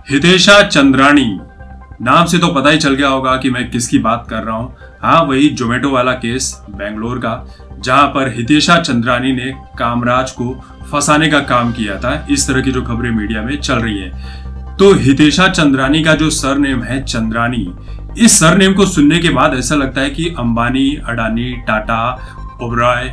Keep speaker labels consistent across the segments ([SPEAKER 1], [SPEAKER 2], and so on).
[SPEAKER 1] हितेशा चंद्रानी नाम से तो पता ही चल गया होगा कि मैं किसकी बात कर रहा हूं। हाँ, वही जोमेटो वाला केस बेंगलोर का, जहां पर हितेशा चंद्रानी ने कामराज को फंसाने का काम किया था। इस तरह की जो खबरें मीडिया में चल रही है। तो हितेशा चंद्रानी का जो सरनेम है चंद्रानी, इस सरनेम को सुनने के बाद ऐसा लगता है कि अंबानी, अडानी, टाटा, ओबरॉय,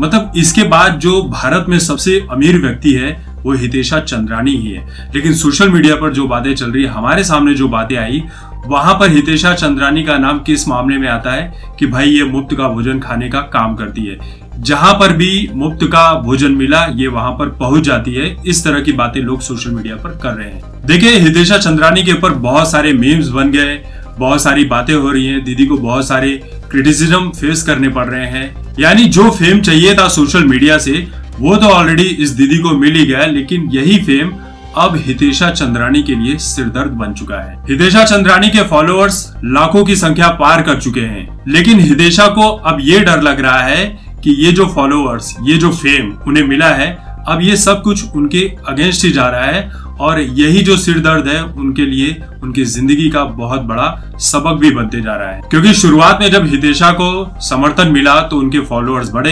[SPEAKER 1] मतलब इसके बाद जो भारत में सबसे अमीर व्यक्ति है वो हितेशा चंद्रानी ही है। लेकिन सोशल मीडिया पर जो बातें चल रही है, हमारे सामने जो बातें आई, वहां पर हितेशा चंद्रानी का नाम किस मामले में आता है कि भाई ये मुफ्त का भोजन खाने का काम करती है। जहां पर भी मुफ्त का भोजन मिला ये वहां पर पहुंच जाती है। इस तरह की बातें लोग सोशल मीडिया पर कर रहे हैं। देखिए, हितेशा चंद्रानी के ऊपर बहुत सारे मीम्स बन गए, बहुत सारी बातें हो रही हैं। दीदी को बहुत सारे क्रिटिसिज्म फेस करने पड़ रहे हैं। यानी जो फेम चाहिए था सोशल मीडिया से वो तो ऑलरेडी इस दीदी को मिल ही गया, लेकिन यही फेम अब हितेशा चंद्रानी के लिए सिरदर्द बन चुका है। हितेशा चंद्रानी के फॉलोअर्स लाखों की संख्या पार कर चुके हैं, लेकिन हितेशा को अब ये डर लग रहा है कि ये जो फॉलोअर्स, ये जो फेम उन्हें मिला है, अब ये सब कुछ उनके अगेंस्ट ही जा रहा है। और यही जो सिरदर्द है उनके लिए उनकी जिंदगी का बहुत बड़ा सबक भी बनते जा रहा है। क्योंकि शुरुआत में जब हितेशा को समर्थन मिला तो उनके फॉलोअर्स बढ़े,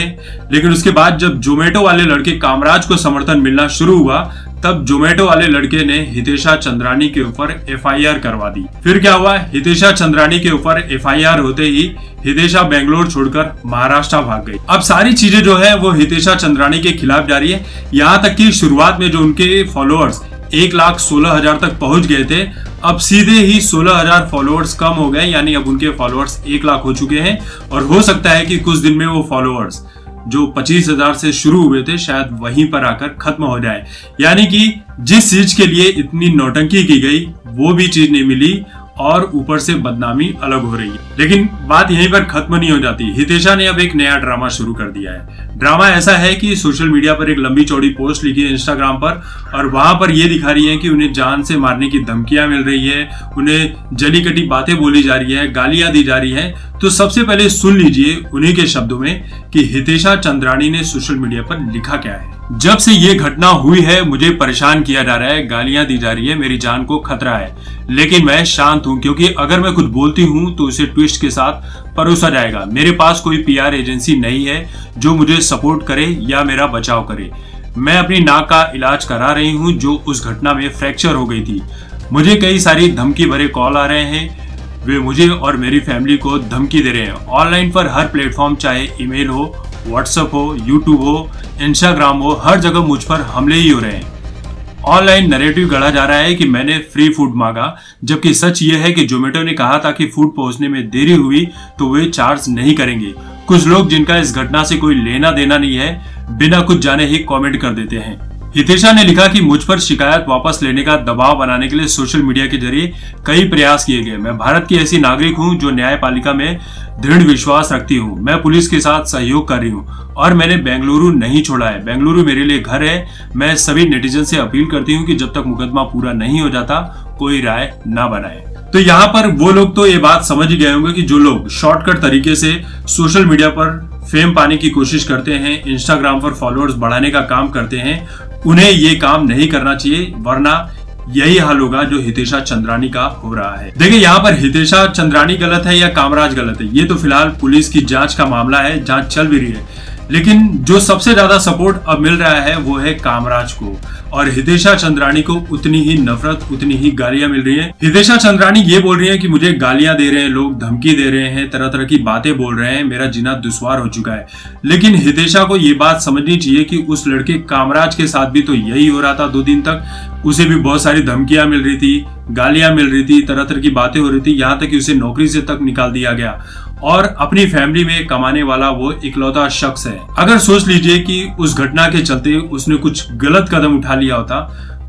[SPEAKER 1] लेकिन उसके बाद जब जोमेटो वाले लड़के कामराज को समर्थन मिलना शुरू हुआ, तब जोमेटो वाले लड़के ने हितेशा चंद्रानी के ऊपर एफआईआर करवा दी। फिर क्या हुआ, हितेशा चंद्रानी के ऊपर एफआईआर होते ही हितेशा बेंगलोर छोड़कर महाराष्ट्र भाग गई। अब सारी चीजें जो है वो हितेशा चंद्रानी के खिलाफ जा रही है। यहाँ तक कि शुरुआत में जो उनके फॉलोअर्स 1,16,000 तक पहुंच गए थे, अब सीधे ही 16,000 फॉलोअर्स कम हो गए। यानी अब उनके फॉलोअर्स 1 लाख हो चुके हैं। और हो सकता है कि कुछ दिन में वो फॉलोअर्स जो 25,000 से शुरू हुए थे शायद वहीं पर आकर खत्म हो जाए। यानी कि जिस चीज के लिए इतनी नौटंकी की गई वो भी चीज नहीं मिली और ऊपर से बदनामी अलग हो रही है। लेकिन बात यहीं पर खत्म नहीं हो जाती। हितेशा ने अब एक नया ड्रामा शुरू कर दिया है। ड्रामा ऐसा है कि सोशल मीडिया पर एक लंबी चौड़ी पोस्ट लिखी है इंस्टाग्राम पर, और वहां पर ये दिखा रही है कि उन्हें जान से मारने की धमकियां मिल रही है, उन्हें जली कटी बातें बोली जा रही है, गालियां दी जा रही है। तो सबसे पहले सुन लीजिए उन्हीं के शब्दों में कि हितेशा चंद्रानी ने सोशल मीडिया पर लिखा क्या है। जब से ये घटना हुई है मुझे परेशान किया जा रहा है, गालियां दी जा रही है, मेरी जान को खतरा है, लेकिन मैं शांत हूं क्योंकि अगर मैं कुछ बोलती हूं तो उसे ट्विस्ट के साथ परोसा जाएगा। मेरे पास कोई पीआर एजेंसी नहीं है जो मुझे सपोर्ट करे या मेरा बचाव करे। मैं अपनी नाक का इलाज करा रही हूं जो उस घटना में फ्रैक्चर हो गई थी। मुझे कई सारी धमकी भरे कॉल आ रहे हैं, वे मुझे और मेरी फैमिली को धमकी दे रहे हैं। ऑनलाइन पर हर प्लेटफॉर्म, चाहे ईमेल हो, व्हाट्सएप हो, यूट्यूब हो, इंस्टाग्राम हो, हर जगह मुझ पर हमले ही हो रहे हैं। ऑनलाइन नैरेटिव गढ़ा जा रहा है कि मैंने फ्री फूड मांगा, जबकि सच ये है कि जोमेटो ने कहा था कि फूड पहुंचने में देरी हुई तो वे चार्ज नहीं करेंगे। कुछ लोग जिनका इस घटना से कोई लेना देना नहीं है, बिना कुछ जाने ही कमेंट कर देते हैं। हितेशा ने लिखा कि मुझ पर शिकायत वापस लेने का दबाव बनाने के लिए सोशल मीडिया के जरिए कई प्रयास किए गए। मैं भारत की ऐसी नागरिक हूं जो न्यायपालिका में दृढ़ विश्वास रखती हूं। मैं पुलिस के साथ सहयोग कर रही हूं और मैंने बेंगलुरु नहीं छोड़ा है। बेंगलुरु मेरे लिए घर है। मैं सभी नेटिजन से अपील करती हूं कि जब तक मुकदमा पूरा नहीं हो जाता कोई राय ना बनाए। तो यहाँ पर वो लोग तो ये बात समझ ही गए होंगे कि जो लोग शॉर्टकट तरीके से सोशल मीडिया पर फेम पाने की कोशिश करते हैं, इंस्टाग्राम पर फॉलोअर्स बढ़ाने का काम करते हैं, उन्हें ये काम नहीं करना चाहिए, वरना यही हाल होगा जो हितेशा चंद्रानी का हो रहा है। देखिए, यहाँ पर हितेशा चंद्रानी गलत है या कामराज गलत है, ये तो फिलहाल पुलिस की जांच का मामला है, जांच चल भी रही है। लेकिन जो सबसे ज्यादा सपोर्ट अब मिल रहा है वो है कामराज को, और हितेशा चंद्रानी को उतनी ही नफरत, उतनी ही गालियां मिल रही हैं। हितेशा चंद्रानी ये बोल रही है कि मुझे गालियां दे रहे हैं लोग, धमकी दे रहे हैं, तरह तरह की बातें बोल रहे हैं, मेरा जीना दुश्वार हो चुका है। लेकिन हितेशा को ये बात समझनी चाहिए कि उस लड़के कामराज के साथ भी तो यही हो रहा था 2 दिन तक। उसे भी बहुत सारी धमकियां मिल रही थी, गालियां मिल रही थी, तरह तरह की बातें हो रही थी, यहाँ तक कि उसे नौकरी से तक निकाल दिया गया। और अपनी फैमिली में कमाने वाला वो इकलौता शख्स है। अगर सोच लीजिए कि उस घटना के चलते उसने कुछ गलत कदम उठा लिया होता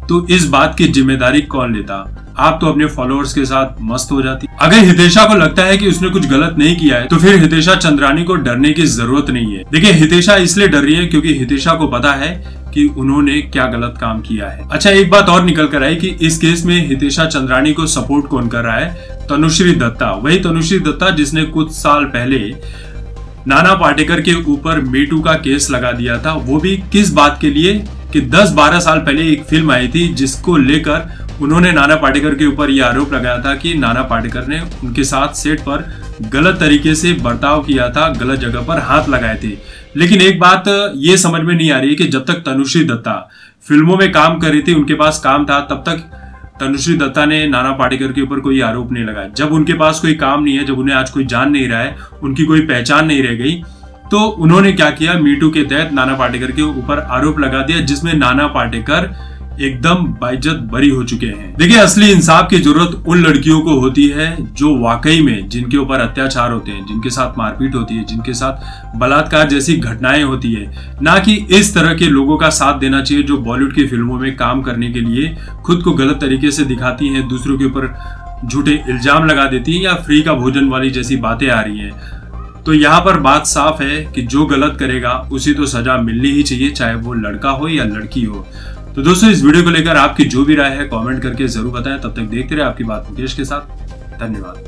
[SPEAKER 1] तो इस बात की जिम्मेदारी कौन लेता? आप तो अपने फॉलोअर्स के साथ मस्त हो जाती। अगर हितेशा को लगता है कि उसने कुछ गलत नहीं किया है तो फिर हितेशा चंद्रानी को डरने की जरूरत नहीं है। देखिए, हितेशा इसलिए डर रही है क्योंकि हितेशा को पता है कि उन्होंने क्या गलत काम किया है। अच्छा, एक बात और निकल कर आई कि इस केस में हितेशा चंद्रानी को सपोर्ट कौन कर रहा है? तनुश्री दत्ता। वही तनुश्री दत्ता जिसने कुछ साल पहले नाना पाटेकर के ऊपर मीटू का केस लगा दिया था। वो भी किस बात के लिए कि 10-12 साल पहले एक फिल्म आई थी जिसको लेकर उन्होंने नाना पाटेकर के ऊपर यह आरोप लगाया था कि नाना पाटेकर ने उनके साथ सेट पर गलत तरीके से बर्ताव किया था, गलत जगह पर हाथ लगाए थे। लेकिन एक बात ये समझ में नहीं आ रही है कि जब तक तनुश्री दत्ता फिल्मों में काम कर रही थी, उनके पास काम था, तब तक तनुश्री दत्ता ने नाना पाटेकर के ऊपर कोई आरोप नहीं लगाया। जब उनके पास कोई काम नहीं है, जब उन्हें आज कोई जान नहीं रहा है, उनकी कोई पहचान नहीं रह गई, तो उन्होंने क्या किया, मीटू के तहत नाना पाटेकर के ऊपर आरोप लगा दिया, जिसमें नाना पाटेकर एकदम बाइज्जत बरी हो चुके हैं। देखिए, असली इंसाफ की जरूरत उन लड़कियों को होती है जो वाकई में, जिनके ऊपर अत्याचार होते हैं, जिनके साथ मारपीट होती है, जिनके साथ बलात्कार जैसी घटनाएं होती है, ना कि इस तरह के लोगों का साथ देना चाहिए जो बॉलीवुड की फिल्मों में काम करने के लिए खुद को गलत तरीके से दिखाती हैं, दूसरों के ऊपर झूठे इल्जाम लगा देती है या फ्री का भोजन वाली जैसी बातें आ रही हैं। तो यहाँ पर बात साफ है कि जो गलत करेगा उसी तो सजा मिलनी ही चाहिए, चाहे वो लड़का हो या लड़की हो। तो दोस्तों, इस वीडियो को लेकर आपकी जो भी राय है कमेंट करके जरूर बताएं। तब तक देखते रहे आपकी बात मुकेश के साथ। धन्यवाद।